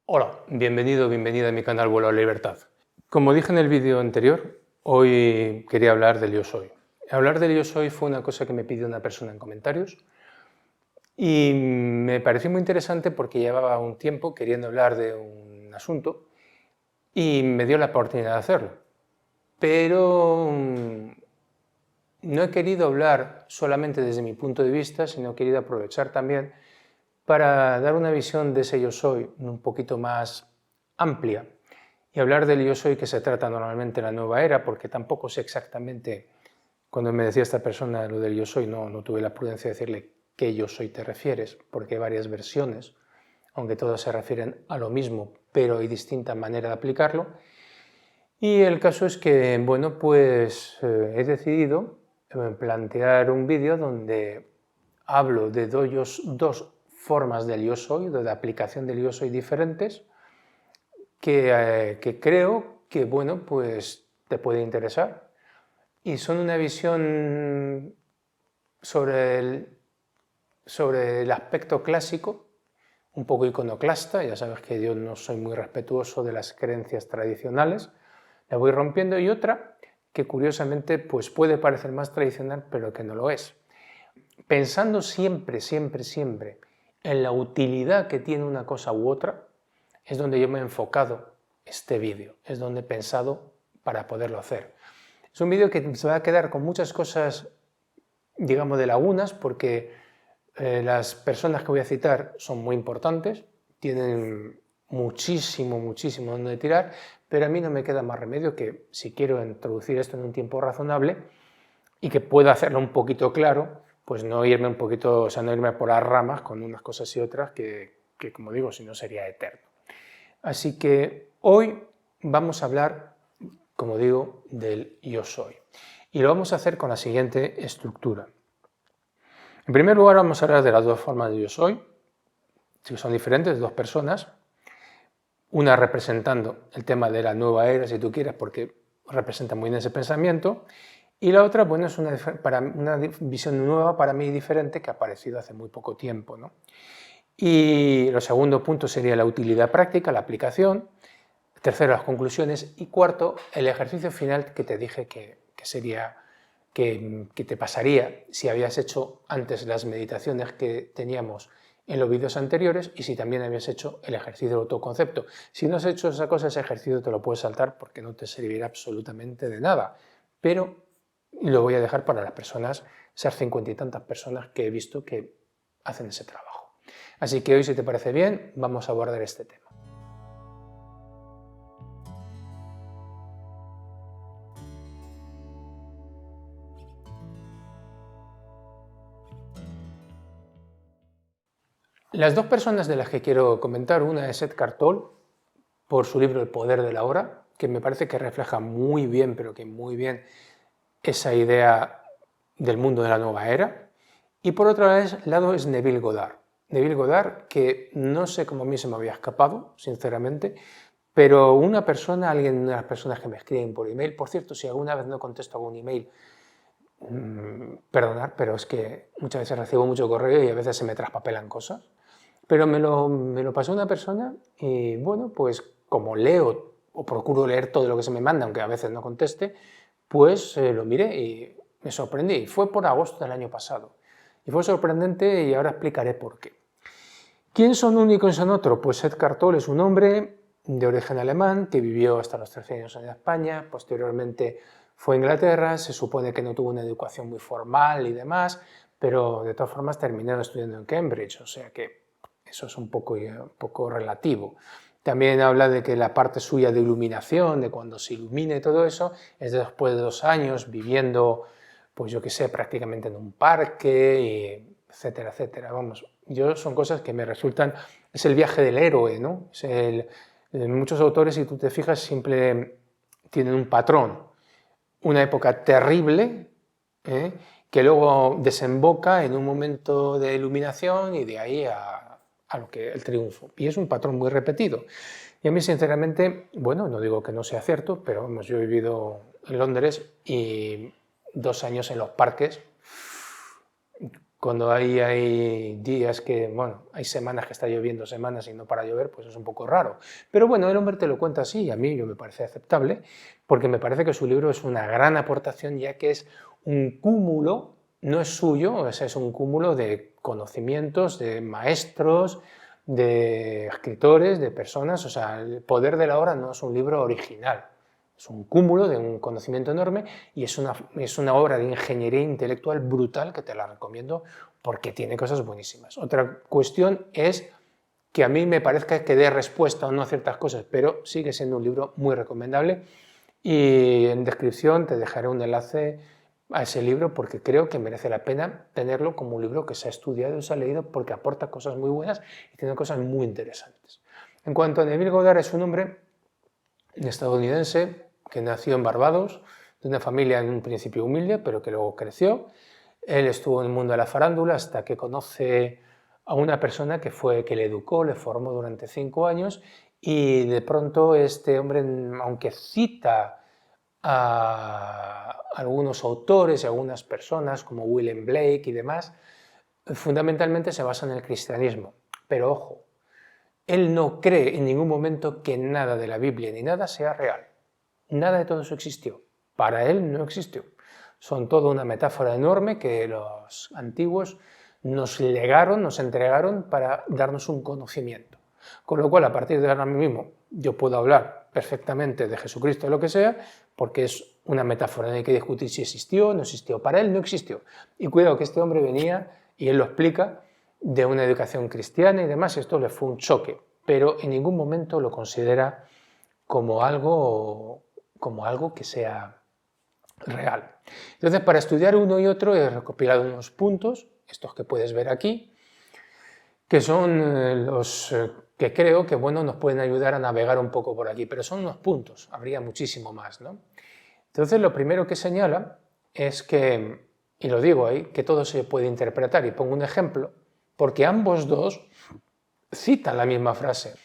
Hola, bienvenido, bienvenida a mi canal Vuelo a la Libertad. Como dije en el vídeo anterior, hoy quería hablar del yo soy. Hablar del yo soy fue una cosa que me pidió una persona en comentarios y me pareció muy interesante porque llevaba un tiempo queriendo hablar de un asunto y me dio la oportunidad de hacerlo. Pero no he querido hablar solamente desde mi punto de vista, sino he querido aprovechar también para dar una visión de ese yo soy un poquito más amplia y hablar del yo soy que se trata normalmente en la nueva era, porque tampoco sé exactamente, cuando me decía esta persona lo del yo soy, no tuve la prudencia de decirle qué yo soy te refieres, porque hay varias versiones, aunque todas se refieren a lo mismo, pero hay distinta manera de aplicarlo. Y el caso es que, bueno, pues he decidido plantear un vídeo donde hablo de dos formas del yo soy, de aplicación del yo soy diferentes, que creo que, bueno, pues te puede interesar. Y son una visión sobre el aspecto clásico, un poco iconoclasta. Ya sabes que yo no soy muy respetuoso de las creencias tradicionales, la voy rompiendo, y otra que curiosamente pues puede parecer más tradicional, pero que no lo es. Pensando siempre en la utilidad que tiene una cosa u otra, es donde yo me he enfocado este vídeo, es donde he pensado para poderlo hacer. Es un vídeo que se va a quedar con muchas cosas, digamos, de lagunas, porque las personas que voy a citar son muy importantes, tienen muchísimo donde tirar, pero a mí no me queda más remedio que, si quiero introducir esto en un tiempo razonable y que pueda hacerlo un poquito claro, pues no irme un poquito, o sea, no irme por las ramas con unas cosas y otras que como digo, si no sería eterno. Así que hoy vamos a hablar, como digo, del yo soy. Y lo vamos a hacer con la siguiente estructura. En primer lugar, vamos a hablar de las dos formas de yo soy, que son diferentes, de dos personas. Una representando el tema de la nueva era, si tú quieres, porque representa muy bien ese pensamiento. Y la otra, bueno, es una visión nueva para mí, diferente, que ha aparecido hace muy poco tiempo, ¿no? Y el segundo punto sería la utilidad práctica, la aplicación. Tercero, las conclusiones. Y cuarto, el ejercicio final que te dije que te pasaría si habías hecho antes las meditaciones que teníamos en los vídeos anteriores y si también habías hecho el ejercicio del autoconcepto. Si no has hecho esa cosa, ese ejercicio te lo puedes saltar porque no te servirá absolutamente de nada. Pero lo voy a dejar para las personas, esas 50 y tantas personas que he visto que hacen ese trabajo. Así que hoy, si te parece bien, vamos a abordar este tema. Las dos personas de las que quiero comentar, una es Eckhart Tolle, por su libro El poder de la hora, que me parece que refleja muy bien, pero que muy bien, esa idea del mundo de la nueva era. Y por otro lado es Neville Goddard. Neville Goddard, que no sé cómo a mí se me había escapado, sinceramente, pero una persona, alguien de las personas que me escriben por email, por cierto, si alguna vez no contesto algún email, perdonad, pero es que muchas veces recibo mucho correo y a veces se me traspapelan cosas. Pero me lo pasó una persona y, bueno, pues como leo o procuro leer todo lo que se me manda, aunque a veces no conteste, pues lo miré y me sorprendí. Y fue por agosto del año pasado. Y fue sorprendente y ahora explicaré por qué. ¿Quién son uno y quién son otro? Pues Eckhart Tolle es un hombre de origen alemán que vivió hasta los 13 años en España, posteriormente fue a Inglaterra, se supone que no tuvo una educación muy formal y demás, pero de todas formas terminó estudiando en Cambridge, o sea que eso es un poco relativo. También habla de que la parte suya de iluminación, de cuando se ilumine todo eso, es después de 2 años viviendo, pues yo qué sé, prácticamente en un parque, etcétera, etcétera. Vamos, son cosas que me resultan, es el viaje del héroe, ¿no? Muchos autores, si tú te fijas, siempre tienen un patrón, una época terrible, que luego desemboca en un momento de iluminación y de ahí a el triunfo. Y es un patrón muy repetido. Y a mí, sinceramente, bueno, no digo que no sea cierto, pero vamos, yo he vivido en Londres y 2 años en los parques, Cuando hay días que, bueno, hay semanas que está lloviendo semanas y no para llover, pues es un poco raro. Pero bueno, el hombre te lo cuenta así y a mí me parece aceptable, porque me parece que su libro es una gran aportación, ya que es un cúmulo, no es suyo, es un cúmulo de conocimientos, de maestros, de escritores, de personas. O sea, El poder de la hora no es un libro original, es un cúmulo de un conocimiento enorme y es una obra de ingeniería intelectual brutal que te la recomiendo porque tiene cosas buenísimas. Otra cuestión es que a mí me parezca que dé respuesta o no a ciertas cosas, pero sigue siendo un libro muy recomendable y en descripción te dejaré un enlace a ese libro porque creo que merece la pena tenerlo como un libro que se ha estudiado y se ha leído porque aporta cosas muy buenas y tiene cosas muy interesantes. En cuanto a Neville Goddard, es un hombre estadounidense que nació en Barbados, de una familia en un principio humilde, pero que luego creció. Él estuvo en el mundo de la farándula hasta que conoce a una persona que le educó, le formó durante 5 años y de pronto este hombre, aunque cita a algunos autores y algunas personas como William Blake y demás, fundamentalmente se basa en el cristianismo. Pero ojo, él no cree en ningún momento que nada de la Biblia ni nada sea real. Nada de todo eso existió. Para él no existió. Son toda una metáfora enorme que los antiguos nos legaron, nos entregaron para darnos un conocimiento. Con lo cual, a partir de ahora mismo, yo puedo hablar perfectamente de Jesucristo o lo que sea, porque es una metáfora, no hay que discutir si existió o no existió. Para él no existió. Y cuidado que este hombre venía, y él lo explica, de una educación cristiana y demás, y esto le fue un choque, pero en ningún momento lo considera como algo que sea real. Entonces, para estudiar uno y otro he recopilado unos puntos, estos que puedes ver aquí, que son los que creo que bueno, nos pueden ayudar a navegar un poco por aquí, pero son unos puntos, habría muchísimo más, ¿no? Entonces, lo primero que señala es que, y lo digo ahí, que todo se puede interpretar, y pongo un ejemplo, porque ambos dos citan la misma frase.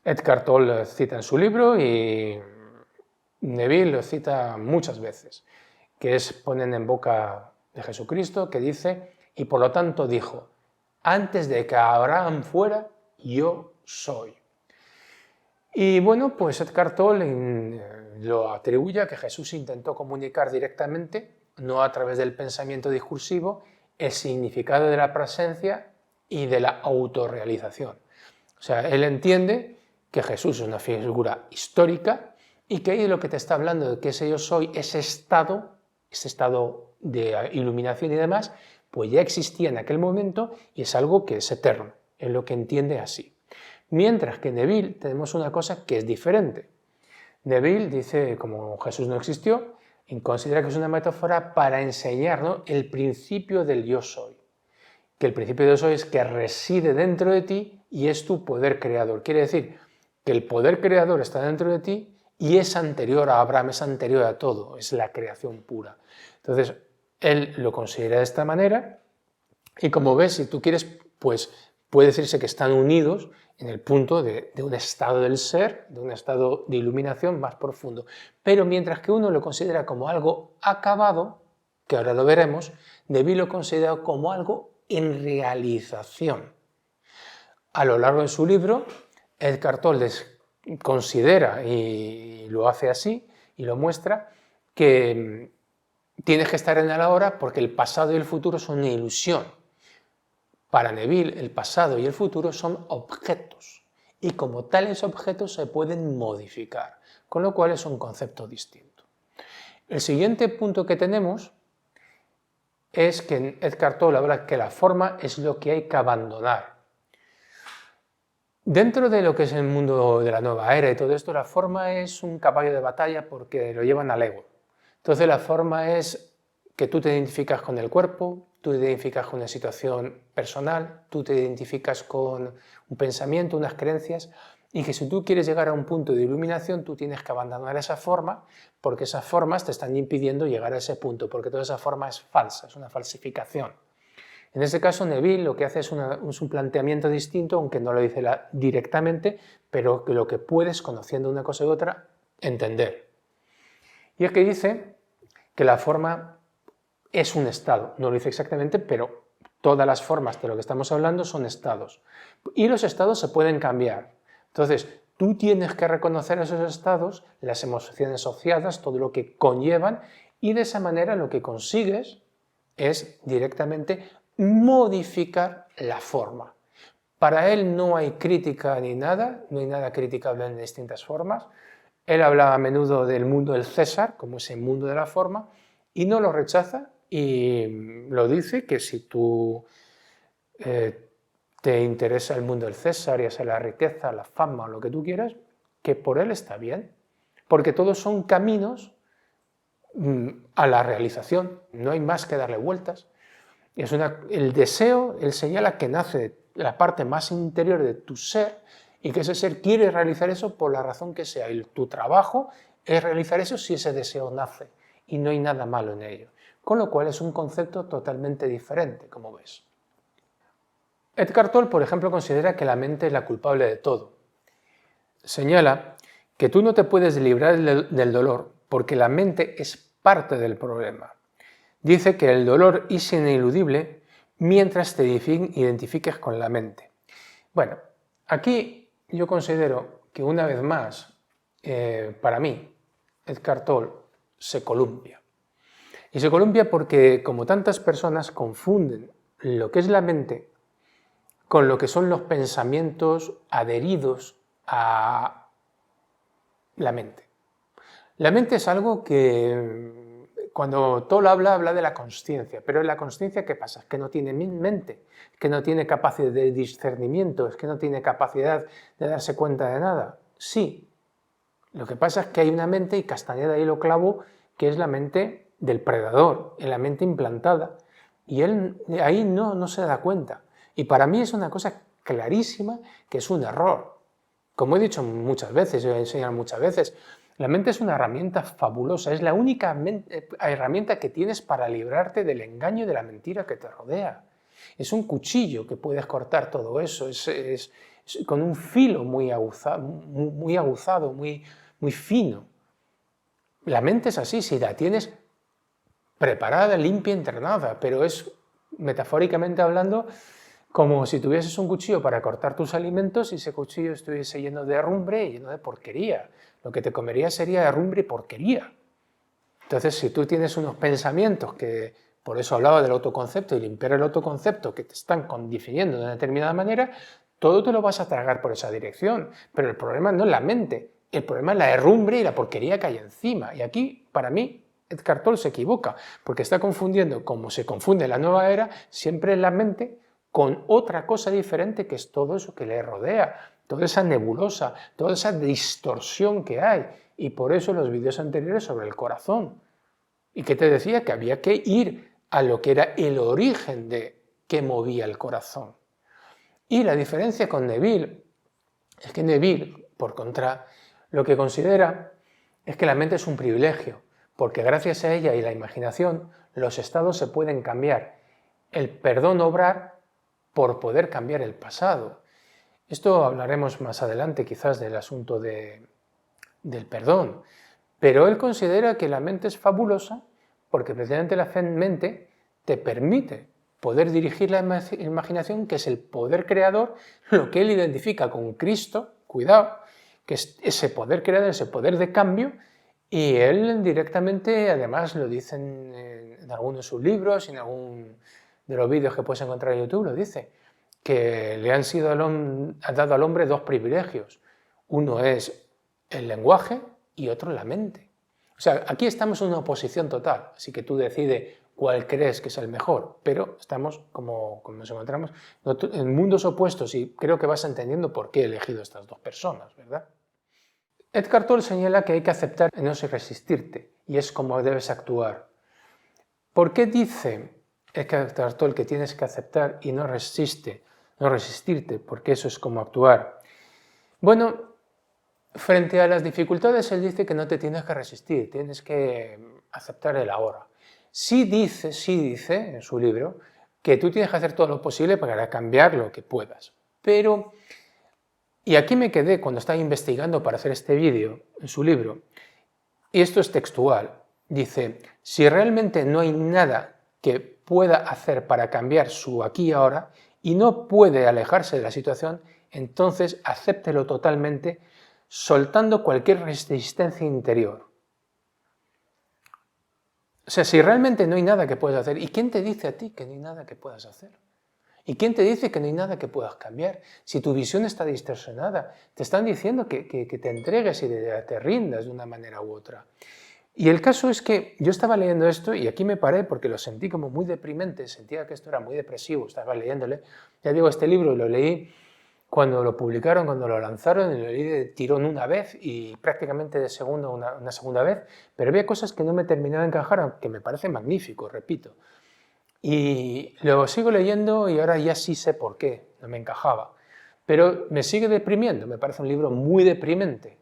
Eckhart Tolle cita en su libro y Neville lo cita muchas veces, que es ponen en boca de Jesucristo, que dice, y por lo tanto dijo, antes de que Abraham fuera, yo soy. Y bueno, pues Eckhart Tolle lo atribuye a que Jesús intentó comunicar directamente, no a través del pensamiento discursivo, el significado de la presencia y de la autorrealización. O sea, él entiende que Jesús es una figura histórica y que ahí lo que te está hablando de que ese yo soy, ese estado de iluminación y demás, pues ya existía en aquel momento y es algo que es eterno, es lo que entiende así. Mientras que en Neville tenemos una cosa que es diferente. Neville dice, como Jesús no existió, y considera que es una metáfora para enseñarnos el principio del yo soy. Que el principio del yo soy es que reside dentro de ti y es tu poder creador. Quiere decir que el poder creador está dentro de ti y es anterior a Abraham, es anterior a todo, es la creación pura. Entonces, él lo considera de esta manera y como ves, si tú quieres, pues puede decirse que están unidos en el punto de un estado del ser, de un estado de iluminación más profundo. Pero mientras que uno lo considera como algo acabado, que ahora lo veremos, Neville lo considera como algo en realización. A lo largo de su libro, Eckhart Tolle considera, y lo hace así, y lo muestra, que tienes que estar en el ahora porque el pasado y el futuro son una ilusión. Para Neville, el pasado y el futuro son objetos, y como tales objetos se pueden modificar, con lo cual es un concepto distinto. El siguiente punto que tenemos es que en Eckhart Tolle habla que la forma es lo que hay que abandonar. Dentro de lo que es el mundo de la nueva era y todo esto, la forma es un caballo de batalla porque lo llevan al ego. Entonces la forma es que tú te identificas con el cuerpo, tú te identificas con una situación personal, tú te identificas con un pensamiento, unas creencias, y que si tú quieres llegar a un punto de iluminación, tú tienes que abandonar esa forma, porque esas formas te están impidiendo llegar a ese punto, porque toda esa forma es falsa, es una falsificación. En este caso, Neville lo que hace es un planteamiento distinto, aunque no lo dice directamente, pero que lo que puedes, conociendo una cosa y otra, entender. Y es que dice que la forma es un estado, no lo dice exactamente, pero todas las formas de lo que estamos hablando son estados. Y los estados se pueden cambiar. Entonces, tú tienes que reconocer esos estados, las emociones asociadas, todo lo que conllevan, y de esa manera lo que consigues es directamente modificar la forma. Para él no hay crítica ni nada, no hay nada criticable en distintas formas. Él habla a menudo del mundo del César, como ese mundo de la forma, y no lo rechaza y lo dice que si tú te interesa el mundo del César, ya sea la riqueza, la fama o lo que tú quieras, que por él está bien, porque todos son caminos a la realización, no hay más que darle vueltas. El deseo, él señala que nace de la parte más interior de tu ser y que ese ser quiere realizar eso por la razón que sea. Y tu trabajo es realizar eso si ese deseo nace y no hay nada malo en ello. Con lo cual es un concepto totalmente diferente, como ves. Eckhart Tolle, por ejemplo, considera que la mente es la culpable de todo. Señala que tú no te puedes librar del dolor porque la mente es parte del problema. Dice que el dolor es ineludible mientras te identifiques con la mente. Bueno, aquí yo considero que una vez más, para mí, Eckhart Tolle se columpia. Y se columpia porque, como tantas personas, confunden lo que es la mente con lo que son los pensamientos adheridos a la mente. La mente es algo que, cuando Tolle habla de la consciencia, pero la consciencia, ¿qué pasa? Es que no tiene mente, que no tiene capacidad de discernimiento, es que no tiene capacidad de darse cuenta de nada. Sí, lo que pasa es que hay una mente, y Castañeda ahí lo clavó, que es la mente del predador, en la mente implantada, y él ahí no se da cuenta. Y para mí es una cosa clarísima que es un error. Como he dicho muchas veces, yo he enseñado muchas veces, la mente es una herramienta fabulosa, es la única herramienta que tienes para librarte del engaño y de la mentira que te rodea. Es un cuchillo que puedes cortar todo eso, es con un filo muy aguzado, muy fino. La mente es así, si la tienes preparada, limpia, internada, pero es, metafóricamente hablando, como si tuvieses un cuchillo para cortar tus alimentos y ese cuchillo estuviese lleno de herrumbre y lleno de porquería. Lo que te comerías sería herrumbre y porquería. Entonces, si tú tienes unos pensamientos que, por eso hablaba del autoconcepto y limpiar el autoconcepto, que te están definiendo de una determinada manera, todo te lo vas a tragar por esa dirección. Pero el problema no es la mente, el problema es la herrumbre y la porquería que hay encima. Y aquí, para mí, Eckhart Tolle se equivoca, porque está confundiendo, como se confunde en la nueva era, siempre la mente con otra cosa diferente que es todo eso que le rodea, toda esa nebulosa, toda esa distorsión que hay. Y por eso los vídeos anteriores sobre el corazón. Y que te decía que había que ir a lo que era el origen de qué movía el corazón. Y la diferencia con Neville es que Neville, por contra, lo que considera es que la mente es un privilegio, porque gracias a ella y la imaginación, los estados se pueden cambiar. El perdón obrar por poder cambiar el pasado. Esto hablaremos más adelante quizás del asunto del perdón, pero él considera que la mente es fabulosa porque precisamente la mente te permite poder dirigir la imaginación, que es el poder creador, lo que él identifica con Cristo, cuidado, que es ese poder creador, ese poder de cambio, y él directamente, además lo dice en algunos de sus libros y en algún de los vídeos que puedes encontrar en YouTube, lo dice, que le ha dado al hombre dos privilegios. Uno es el lenguaje y otro la mente. O sea, aquí estamos en una oposición total, así que tú decides cuál crees que es el mejor, pero estamos, como nos encontramos, en mundos opuestos y creo que vas entendiendo por qué he elegido estas dos personas, ¿verdad? Eckhart Tolle señala que hay que aceptar y no resistirte, y es como debes actuar. ¿Por qué dice Eckhart Tolle que tienes que aceptar y no resistirte? Porque eso es como actuar. Bueno, frente a las dificultades, él dice que no te tienes que resistir, tienes que aceptar el ahora. Sí dice en su libro que tú tienes que hacer todo lo posible para cambiar lo que puedas. Pero, y aquí me quedé cuando estaba investigando para hacer este vídeo en su libro, y esto es textual, dice, si realmente no hay nada que pueda hacer para cambiar su aquí y ahora y no puede alejarse de la situación, entonces acéptelo totalmente, soltando cualquier resistencia interior. O sea, si realmente no hay nada que puedas hacer, ¿y quién te dice a ti que no hay nada que puedas hacer? ¿Y quién te dice que no hay nada que puedas cambiar? Si tu visión está distorsionada, te están diciendo que te entregues y te rindas de una manera u otra. Y el caso es que yo estaba leyendo esto y aquí me paré porque lo sentí como muy deprimente, sentía que esto era muy depresivo, estaba leyéndole. Ya digo, este libro lo leí cuando lo publicaron, cuando lo lanzaron, y lo leí de tirón una vez y prácticamente de segundo una segunda vez, pero había cosas que no me terminaban de encajar, aunque me parece magnífico, repito. Y lo sigo leyendo y ahora ya sí sé por qué, no me encajaba. Pero me sigue deprimiendo, me parece un libro muy deprimente,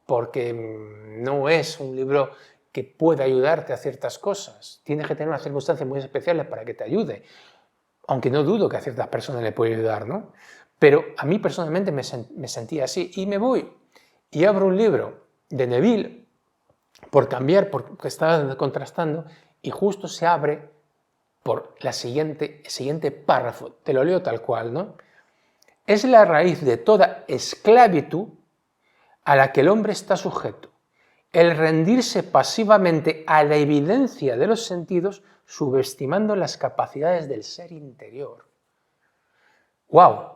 porque no es un libro que pueda ayudarte a ciertas cosas. Tienes que tener unas circunstancias muy especiales para que te ayude, aunque no dudo que a ciertas personas le puede ayudar, ¿no? Pero a mí personalmente me sentía así y me voy y abro un libro de Neville por cambiar, porque estaba contrastando y justo se abre por el siguiente párrafo, te lo leo tal cual, ¿no? Es la raíz de toda esclavitud a la que el hombre está sujeto, el rendirse pasivamente a la evidencia de los sentidos, subestimando las capacidades del ser interior. ¡Wow!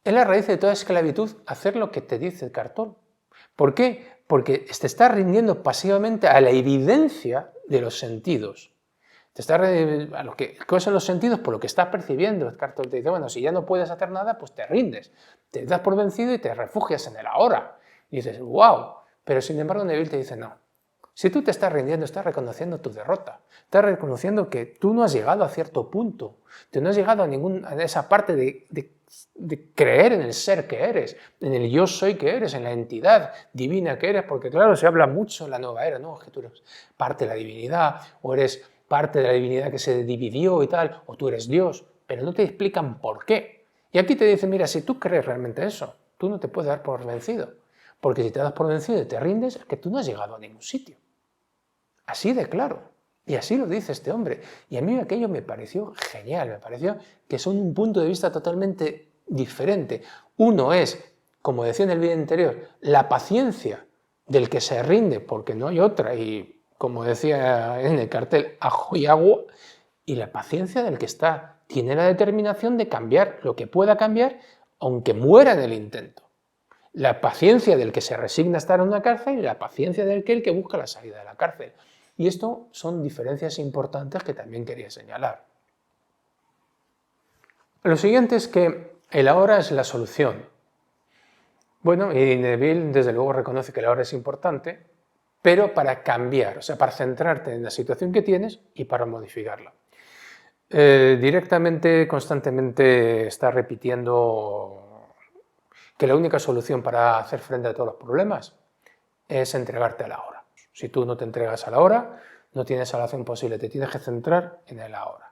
Es la raíz de toda esclavitud hacer lo que te dice el cartón. ¿Por qué? Porque te estás rindiendo pasivamente a la evidencia de los sentidos. Te estás a lo que son los sentidos por lo que estás percibiendo. El cartón te dice, bueno, si ya no puedes hacer nada, pues te rindes. Te das por vencido y te refugias en el ahora. Y dices, wow. Pero sin embargo Neville te dice, no. Si tú te estás rindiendo, estás reconociendo tu derrota. Estás reconociendo que tú no has llegado a cierto punto. Tú no has llegado a esa parte de creer en el ser que eres, en el yo soy que eres, en la entidad divina que eres. Porque claro, se habla mucho en la nueva era, ¿no? Que tú eres parte de la divinidad o eres parte de la divinidad que se dividió y tal, o tú eres Dios, pero no te explican por qué. Y aquí te dicen, mira, si tú crees realmente eso, tú no te puedes dar por vencido, porque si te das por vencido y te rindes, es que tú no has llegado a ningún sitio. Así de claro. Y así lo dice este hombre. Y a mí aquello me pareció genial, me pareció que son un punto de vista totalmente diferente. Uno es, como decía en el vídeo anterior, la paciencia del que se rinde porque no hay otra y como decía en el cartel, ajo y agua, y la paciencia del que tiene la determinación de cambiar lo que pueda cambiar, aunque muera en el intento. La paciencia del que se resigna a estar en una cárcel y la paciencia del que busca la salida de la cárcel. Y esto son diferencias importantes que también quería señalar. Lo siguiente es que el ahora es la solución. Bueno, y Neville desde luego reconoce que el ahora es importante, pero para cambiar, o sea, para centrarte en la situación que tienes y para modificarla. Directamente, constantemente está repitiendo que la única solución para hacer frente a todos los problemas es entregarte a la hora. Si tú no te entregas a la hora, no tienes salvación posible, te tienes que centrar en el ahora.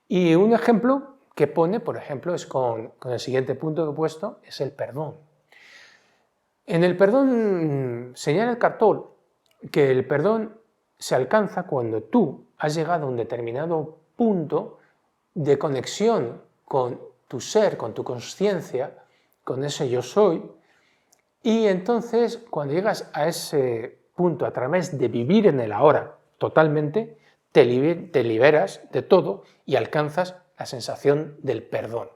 Y un ejemplo que pone, por ejemplo, es con el siguiente punto que he puesto, es el perdón. En el perdón señala el cartón que el perdón se alcanza cuando tú has llegado a un determinado punto de conexión con tu ser, con tu conciencia, con ese yo soy, y entonces cuando llegas a ese punto a través de vivir en el ahora totalmente, te liberas de todo y alcanzas la sensación del perdón.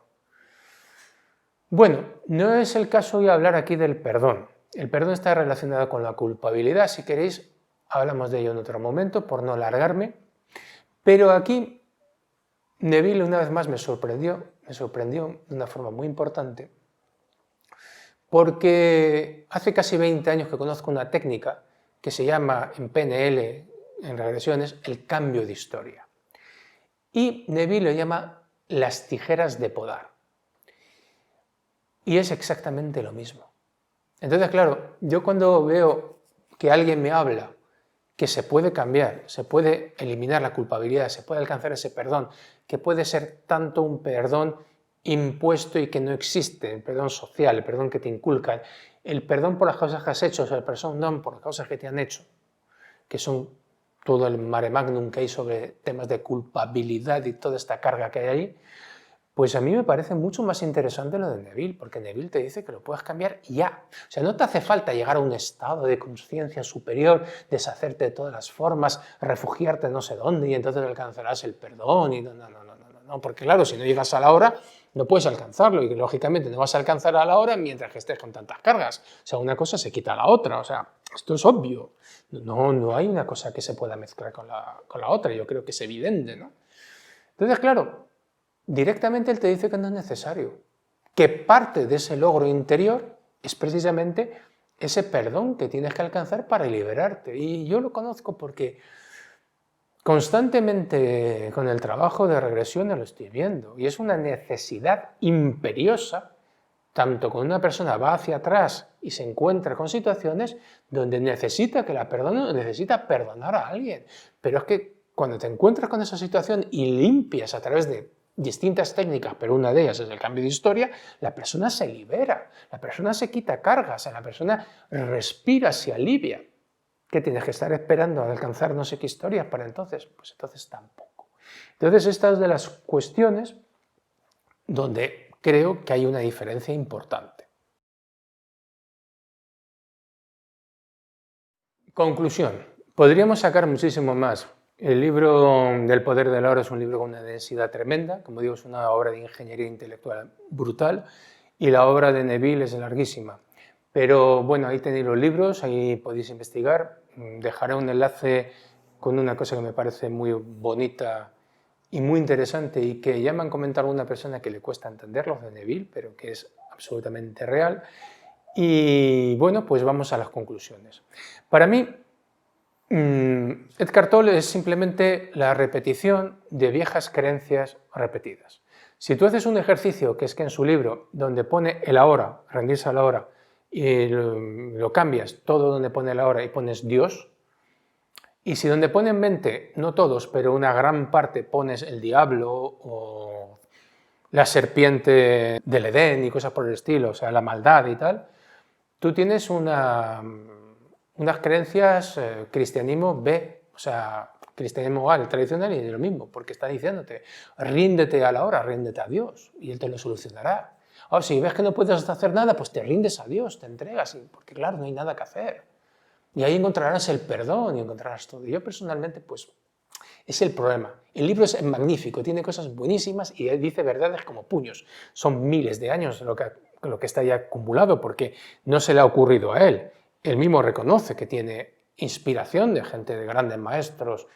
Bueno, no es el caso hoy hablar aquí del perdón. El perdón está relacionado con la culpabilidad. Si queréis, hablamos de ello en otro momento, por no alargarme. Pero aquí Neville una vez más me sorprendió de una forma muy importante, porque hace casi 20 años que conozco una técnica que se llama en PNL, en regresiones, el cambio de historia. Y Neville lo llama las tijeras de podar. Y es exactamente lo mismo. Entonces, claro, yo cuando veo que alguien me habla que se puede cambiar, se puede eliminar la culpabilidad, se puede alcanzar ese perdón, que puede ser tanto un perdón impuesto y que no existe, el perdón social, el perdón que te inculcan, el perdón por las cosas que has hecho, o sea, el perdón por las cosas que te han hecho, que son todo el mare magnum que hay sobre temas de culpabilidad y toda esta carga que hay ahí, pues a mí me parece mucho más interesante lo de Neville, porque Neville te dice que lo puedes cambiar ya. O sea, no te hace falta llegar a un estado de conciencia superior, deshacerte de todas las formas, refugiarte no sé dónde y entonces alcanzarás el perdón. Y no, porque claro, si no llegas a la hora, no puedes alcanzarlo y lógicamente no vas a alcanzar a la hora mientras que estés con tantas cargas. O sea, una cosa se quita a la otra, o sea, esto es obvio. No hay una cosa que se pueda mezclar con la otra, yo creo que es evidente, ¿no? Entonces, claro, directamente él te dice que no es necesario, que parte de ese logro interior es precisamente ese perdón que tienes que alcanzar para liberarte. Y yo lo conozco porque constantemente con el trabajo de regresiones lo estoy viendo y es una necesidad imperiosa, tanto cuando una persona va hacia atrás y se encuentra con situaciones donde necesita que la perdone, necesita perdonar a alguien. Pero es que cuando te encuentras con esa situación y limpias a través de distintas técnicas, pero una de ellas es el cambio de historia, la persona se libera, la persona se quita cargas, la persona respira, se alivia. ¿Qué tienes que estar esperando a alcanzar no sé qué historias para entonces? Pues entonces tampoco. Entonces esta es de las cuestiones donde creo que hay una diferencia importante. Conclusión. Podríamos sacar muchísimo más. El libro del poder de la hora es un libro con una densidad tremenda, como digo, es una obra de ingeniería intelectual brutal, y la obra de Neville es larguísima. Pero bueno, ahí tenéis los libros, ahí podéis investigar. Dejaré un enlace con una cosa que me parece muy bonita y muy interesante y que ya me han comentado alguna persona que le cuesta entenderlo de Neville, pero que es absolutamente real. Y bueno, pues vamos a las conclusiones. Para mí, Eckhart Tolle es simplemente la repetición de viejas creencias repetidas. Si tú haces un ejercicio, que es que en su libro, donde pone el ahora, rendirse a la hora, y lo cambias todo donde pone la hora y pones Dios, y si donde pone en mente, no todos, pero una gran parte pones el diablo o la serpiente del Edén y cosas por el estilo, o sea, la maldad y tal, tú tienes unas creencias cristianismo B, o sea, cristianismo A, el tradicional, y lo mismo, porque está diciéndote, ríndete a la hora, ríndete a Dios, y Él te lo solucionará. O si ves que no puedes hacer nada, pues te rindes a Dios, te entregas, porque claro, no hay nada que hacer. Y ahí encontrarás el perdón y encontrarás todo. Y yo personalmente, pues, es el problema. El libro es magnífico, tiene cosas buenísimas y dice verdades como puños. Son miles de años lo que está ya acumulado porque no se le ha ocurrido a él. Él mismo reconoce que tiene inspiración de gente, de grandes maestros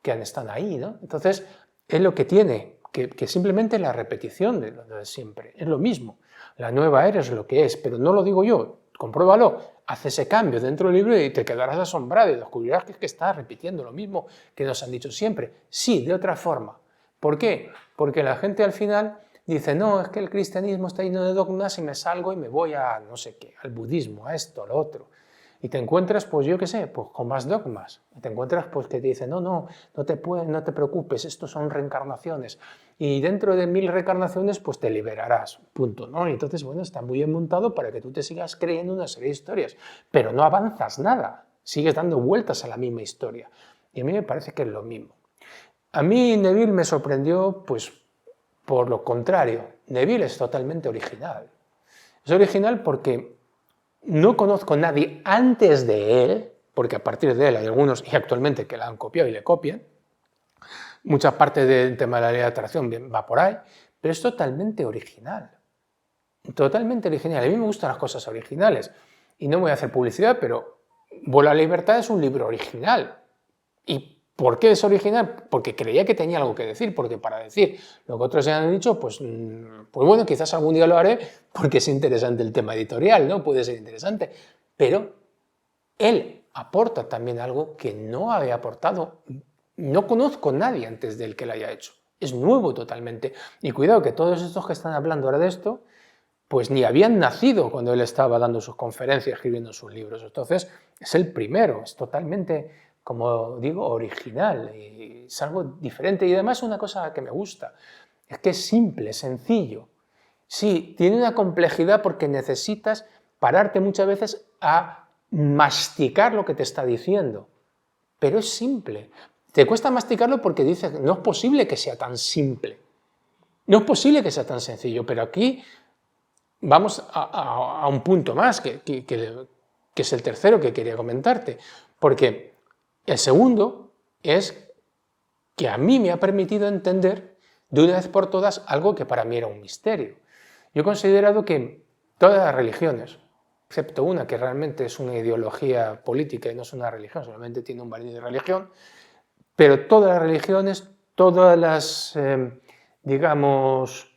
que están ahí, ¿no? Entonces, es lo que tiene, que simplemente la repetición de lo de siempre. Es lo mismo. La nueva era es lo que es, pero no lo digo yo, compruébalo, haz ese cambio dentro del libro y te quedarás asombrado y descubrirás que está repitiendo lo mismo que nos han dicho siempre. Sí, de otra forma. ¿Por qué? Porque la gente al final dice, no, es que el cristianismo está lleno de dogmas y me salgo y me voy a no sé qué, al budismo, a esto, a lo otro. Y te encuentras, pues yo qué sé, pues con más dogmas. Y te encuentras pues que te dicen, no te preocupes, estos son reencarnaciones. Y dentro de 1000 reencarnaciones, pues te liberarás, punto, ¿no? Y entonces, bueno, está muy bien montado para que tú te sigas creyendo una serie de historias, pero no avanzas nada, sigues dando vueltas a la misma historia. Y a mí me parece que es lo mismo. A mí Neville me sorprendió, pues, por lo contrario. Neville es totalmente original. Es original porque no conozco a nadie antes de él, porque a partir de él hay algunos, y actualmente, que la han copiado y le copian. Mucha parte del tema de la ley de atracción va por ahí, pero es totalmente original. Totalmente original. A mí me gustan las cosas originales. Y no voy a hacer publicidad, pero Vuelo a la libertad es un libro original. ¿Y por qué es original? Porque creía que tenía algo que decir, porque para decir lo que otros ya han dicho, pues bueno, quizás algún día lo haré porque es interesante el tema editorial, ¿no? Puede ser interesante. Pero él aporta también algo que no había aportado. No conozco a nadie antes de él que lo haya hecho. Es nuevo totalmente. Y cuidado que todos estos que están hablando ahora de esto, pues ni habían nacido cuando él estaba dando sus conferencias, escribiendo sus libros. Entonces, es el primero, es totalmente, como digo, original, y es algo diferente. Y además una cosa que me gusta, es que es simple, sencillo. Sí, tiene una complejidad porque necesitas pararte muchas veces a masticar lo que te está diciendo. pero es simple. Te cuesta masticarlo porque dices, no es posible que sea tan simple, no es posible que sea tan sencillo, pero aquí vamos a un punto más, que es el tercero que quería comentarte, porque el segundo es que a mí me ha permitido entender de una vez por todas algo que para mí era un misterio. Yo he considerado que todas las religiones, excepto una que realmente es una ideología política y no es una religión, solamente tiene un valor de religión, pero todas las religiones, todas las, digamos,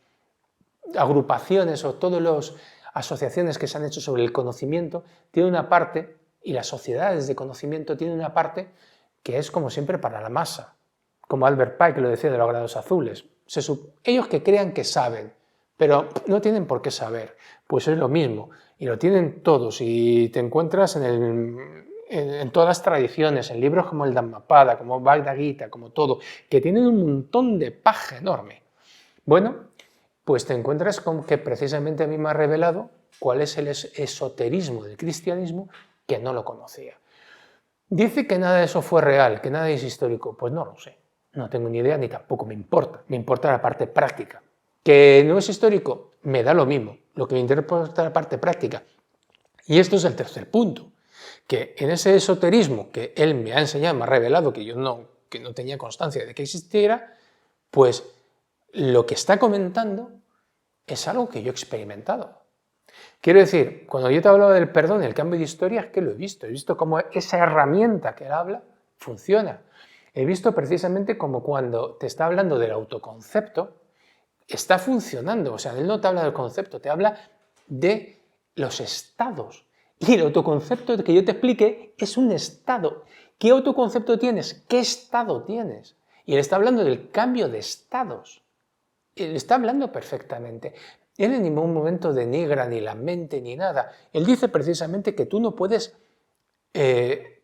agrupaciones o todas las asociaciones que se han hecho sobre el conocimiento, tienen una parte, y las sociedades de conocimiento tienen una parte que es como siempre para la masa, como Albert Pike lo decía de los grados azules. Ellos que crean que saben, pero no tienen por qué saber, pues es lo mismo, y lo tienen todos, y te encuentras en todas las tradiciones, en libros como el Dhammapada, como Bhagavad Gita, como todo, que tienen un montón de paja enorme. Bueno, pues te encuentras con que precisamente a mí me ha revelado cuál es el esoterismo del cristianismo, que no lo conocía. Dice que nada de eso fue real, que nada es histórico. Pues no lo sé, no tengo ni idea ni tampoco me importa la parte práctica. ¿Que no es histórico? Me da lo mismo, lo que me interesa es la parte práctica. Y esto es el tercer punto, que en ese esoterismo que él me ha enseñado, me ha revelado, que yo no tenía constancia de que existiera, pues lo que está comentando es algo que yo he experimentado. Quiero decir, cuando yo te hablaba del perdón, el cambio de historia, es que lo he visto cómo esa herramienta que él habla funciona. He visto precisamente como cuando te está hablando del autoconcepto, está funcionando. O sea, él no te habla del concepto, te habla de los estados. Y el autoconcepto que yo te explique es un estado. ¿Qué autoconcepto tienes? ¿Qué estado tienes? Y él está hablando del cambio de estados. Él está hablando perfectamente. Él en ningún momento denigra ni la mente ni nada. Él dice precisamente que tú no puedes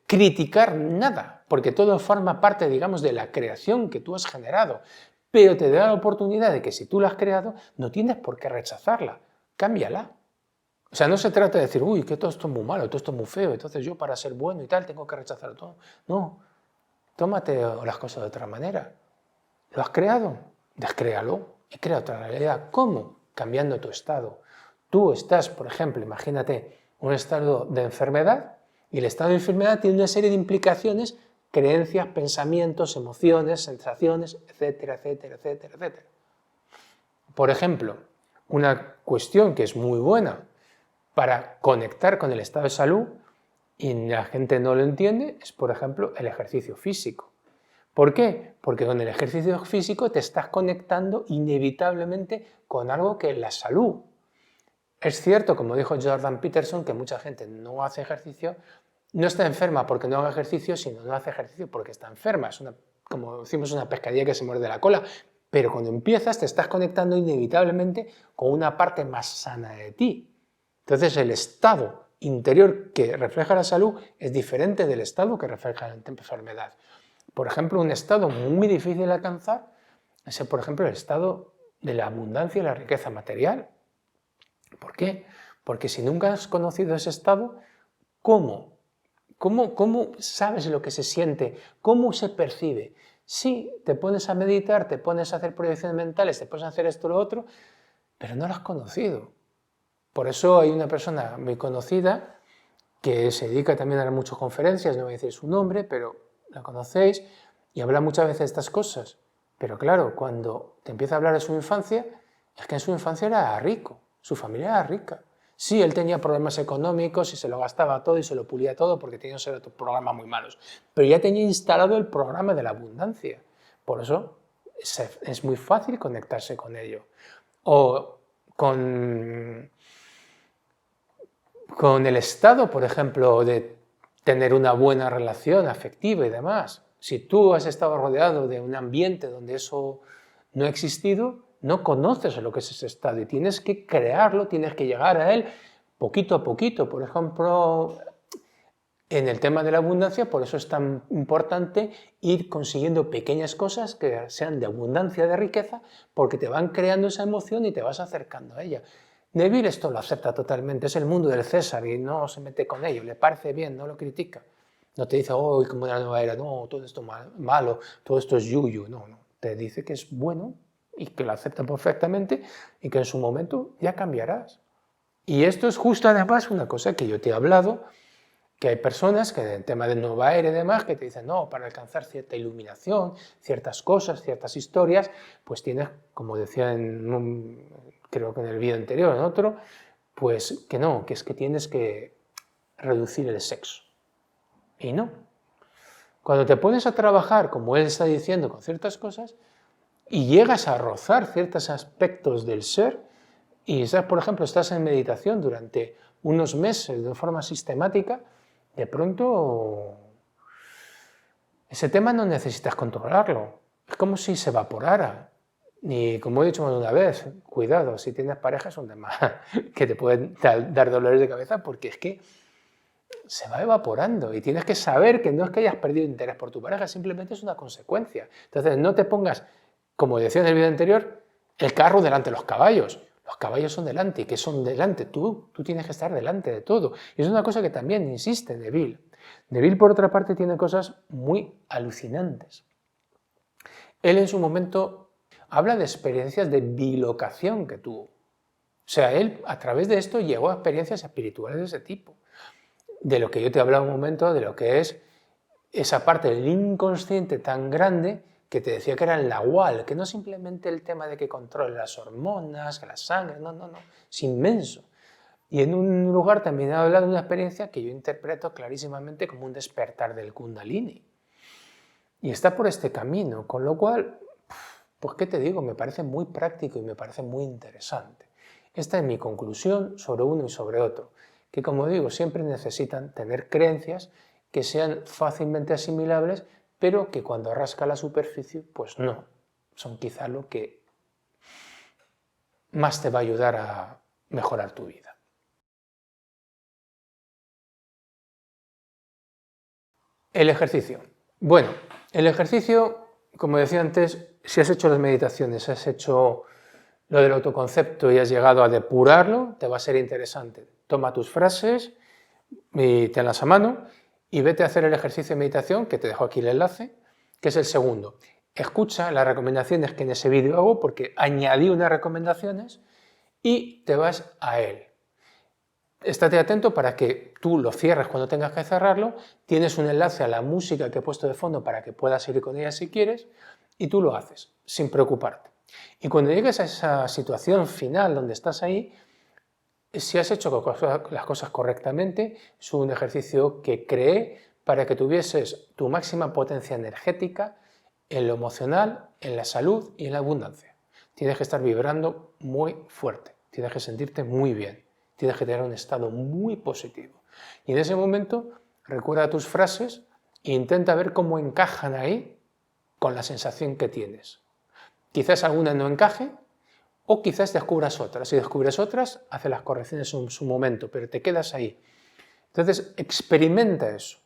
criticar nada, porque todo forma parte, digamos, de la creación que tú has generado. Pero te da la oportunidad de que si tú la has creado, no tienes por qué rechazarla. Cámbiala. O sea, no se trata de decir, uy, que todo esto es muy malo, todo esto es muy feo, entonces yo para ser bueno y tal tengo que rechazar todo. No, tómate las cosas de otra manera. ¿Lo has creado? Descréalo y crea otra realidad. ¿Cómo? Cambiando tu estado. Tú estás, por ejemplo, imagínate un estado de enfermedad y el estado de enfermedad tiene una serie de implicaciones, creencias, pensamientos, emociones, sensaciones, etcétera, etcétera, etcétera, etcétera. Por ejemplo, una cuestión que es muy buena para conectar con el estado de salud y la gente no lo entiende es, por ejemplo, el ejercicio físico. ¿Por qué? Porque con el ejercicio físico te estás conectando inevitablemente con algo que es la salud. Es cierto, como dijo Jordan Peterson, que mucha gente no hace ejercicio, no está enferma porque no haga ejercicio, sino no hace ejercicio porque está enferma. Es como decimos, una pescadilla que se muerde la cola. Pero cuando empiezas te estás conectando inevitablemente con una parte más sana de ti. Entonces el estado interior que refleja la salud es diferente del estado que refleja la enfermedad. Por ejemplo, un estado muy difícil de alcanzar es, por ejemplo, el estado de la abundancia y la riqueza material. ¿Por qué? Porque si nunca has conocido ese estado, ¿cómo sabes lo que se siente? ¿Cómo se percibe? Sí, te pones a meditar, te pones a hacer proyecciones mentales, te pones a hacer esto o lo otro, pero no lo has conocido. Por eso hay una persona muy conocida que se dedica también a dar muchas conferencias, no voy a decir su nombre, pero la conocéis, y habla muchas veces de estas cosas. Pero claro, cuando te empieza a hablar de su infancia, es que en su infancia era rico, su familia era rica. Sí, él tenía problemas económicos y se lo gastaba todo y se lo pulía todo porque tenía otros programas muy malos, pero ya tenía instalado el programa de la abundancia. Por eso es muy fácil conectarse con ello. O con el estado, por ejemplo, de tener una buena relación afectiva y demás. Si tú has estado rodeado de un ambiente donde eso no ha existido, no conoces lo que es ese estado y tienes que crearlo, tienes que llegar a él poquito a poquito. Por ejemplo, en el tema de la abundancia, por eso es tan importante ir consiguiendo pequeñas cosas que sean de abundancia, de riqueza, porque te van creando esa emoción y te vas acercando a ella. Neville esto lo acepta totalmente, es el mundo del César y no se mete con ello, le parece bien, no lo critica. No te dice, oh, como la nueva era, no, todo esto malo, todo esto es yuyu. No, no. Te dice que es bueno y que lo acepta perfectamente y que en su momento ya cambiarás. Y esto es justo además una cosa que yo te he hablado, que hay personas que en el tema de nueva era y demás, que te dicen, no, para alcanzar cierta iluminación, ciertas cosas, ciertas historias, pues tienes, como decía creo que en el vídeo anterior, en otro, pues que no, que es que tienes que reducir el sexo. Y no. Cuando te pones a trabajar, como él está diciendo, con ciertas cosas, y llegas a rozar ciertos aspectos del ser, y por ejemplo, estás en meditación durante unos meses de forma sistemática, de pronto ese tema no necesitas controlarlo. Es como si se evaporara. Y como he dicho más de una vez, cuidado, si tienes pareja es un tema que te puede dar dolores de cabeza porque es que se va evaporando y tienes que saber que no es que hayas perdido interés por tu pareja, simplemente es una consecuencia. Entonces no te pongas, como decía en el vídeo anterior, el carro delante de los caballos. Los caballos son delante. ¿Y qué son delante? Tú tienes que estar delante de todo. Y es una cosa que también insiste Neville. Neville, por otra parte, tiene cosas muy alucinantes. Él en su momento habla de experiencias de bilocación que tuvo. O sea, él a través de esto llegó a experiencias espirituales de ese tipo. De lo que yo te hablaba un momento, de lo que es esa parte del inconsciente tan grande que te decía que era el nahual, que no simplemente el tema de que controle las hormonas, que la sangre, no, no, no, es inmenso. Y en un lugar también ha hablado de una experiencia que yo interpreto clarísimamente como un despertar del Kundalini. Y está por este camino, con lo cual, pues qué te digo, me parece muy práctico y me parece muy interesante. Esta es mi conclusión sobre uno y sobre otro, que como digo, siempre necesitan tener creencias que sean fácilmente asimilables, pero que cuando rasca la superficie, pues no, son quizá lo que más te va a ayudar a mejorar tu vida. El ejercicio. Bueno, el ejercicio, como decía antes, si has hecho las meditaciones, has hecho lo del autoconcepto y has llegado a depurarlo, te va a ser interesante. Toma tus frases y tenlas a mano y vete a hacer el ejercicio de meditación, que te dejo aquí el enlace, que es el segundo. Escucha las recomendaciones que en ese vídeo hago, porque añadí unas recomendaciones y te vas a él. Estate atento para que tú lo cierres cuando tengas que cerrarlo, tienes un enlace a la música que he puesto de fondo para que puedas ir con ella si quieres, y tú lo haces, sin preocuparte. Y cuando llegues a esa situación final donde estás ahí, si has hecho las cosas correctamente, es un ejercicio que creé para que tuvieses tu máxima potencia energética en lo emocional, en la salud y en la abundancia. Tienes que estar vibrando muy fuerte, tienes que sentirte muy bien, tienes que tener un estado muy positivo. Y en ese momento recuerda tus frases e intenta ver cómo encajan ahí con la sensación que tienes. Quizás alguna no encaje, o quizás descubras otras. Si descubres otras, hace las correcciones en su momento, pero te quedas ahí. Entonces, experimenta eso.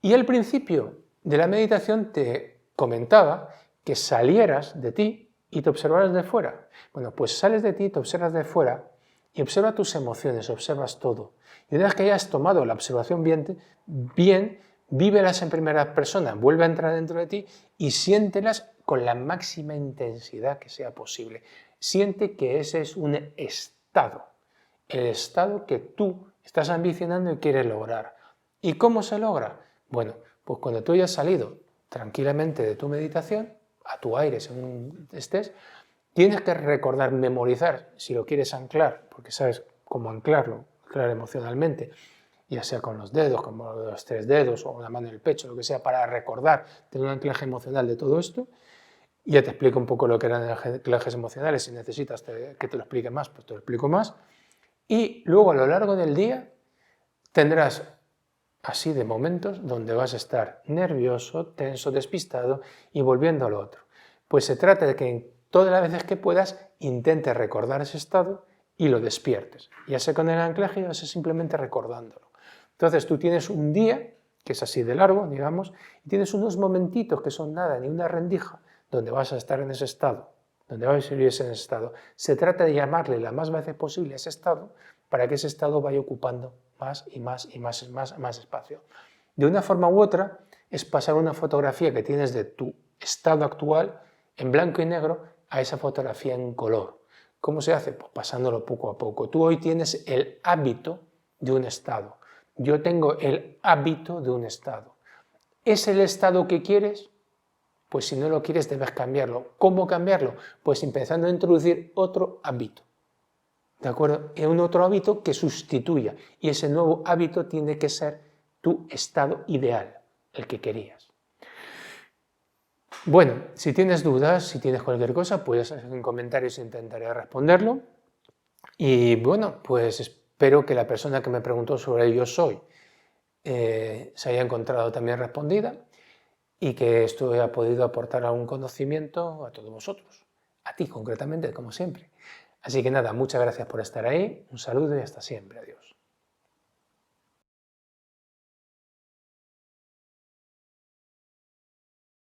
Y al principio de la meditación te comentaba que salieras de ti y te observaras de fuera. Bueno, pues sales de ti, te observas de fuera y observa tus emociones, observas todo. Y una vez que hayas tomado la observación bien, vívelas en primera persona, vuelve a entrar dentro de ti y siéntelas con la máxima intensidad que sea posible. Siente que ese es un estado, el estado que tú estás ambicionando y quieres lograr. ¿Y cómo se logra? Bueno, pues cuando tú hayas salido tranquilamente de tu meditación, a tu aire según estés, tienes que recordar, memorizar, si lo quieres anclar, porque sabes cómo anclarlo, anclar emocionalmente, ya sea con los dedos, como los 3 dedos o la mano en el pecho, lo que sea, para recordar, tener un anclaje emocional de todo esto. Ya te explico un poco lo que eran anclajes emocionales, si necesitas que te lo explique más, pues te lo explico más. Y luego a lo largo del día tendrás así de momentos donde vas a estar nervioso, tenso, despistado y volviendo a lo otro. Pues se trata de que en todas las veces que puedas intentes recordar ese estado y lo despiertes, ya sea con el anclaje, ya sea simplemente recordándolo. Entonces tú tienes un día, que es así de largo, digamos, y tienes unos momentitos que son nada, ni una rendija, donde vas a estar en ese estado, donde vas a vivir en ese estado. Se trata de llamarle las más veces posible a ese estado para que ese estado vaya ocupando más y más y más espacio. De una forma u otra, es pasar una fotografía que tienes de tu estado actual en blanco y negro a esa fotografía en color. ¿Cómo se hace? Pues pasándolo poco a poco. Tú hoy tienes el hábito de un estado. Yo tengo el hábito de un estado. ¿Es el estado que quieres? Pues si no lo quieres debes cambiarlo. ¿Cómo cambiarlo? Pues empezando a introducir otro hábito. ¿De acuerdo? Es un otro hábito que sustituya. Y ese nuevo hábito tiene que ser tu estado ideal, el que querías. Bueno, si tienes dudas, si tienes cualquier cosa, puedes hacer en comentarios e intentaré responderlo. Y bueno, pues espero que la persona que me preguntó sobre el yo soy se haya encontrado también respondida y que esto haya podido aportar algún conocimiento a todos vosotros, a ti concretamente, como siempre. Así que nada, muchas gracias por estar ahí, un saludo y hasta siempre, adiós.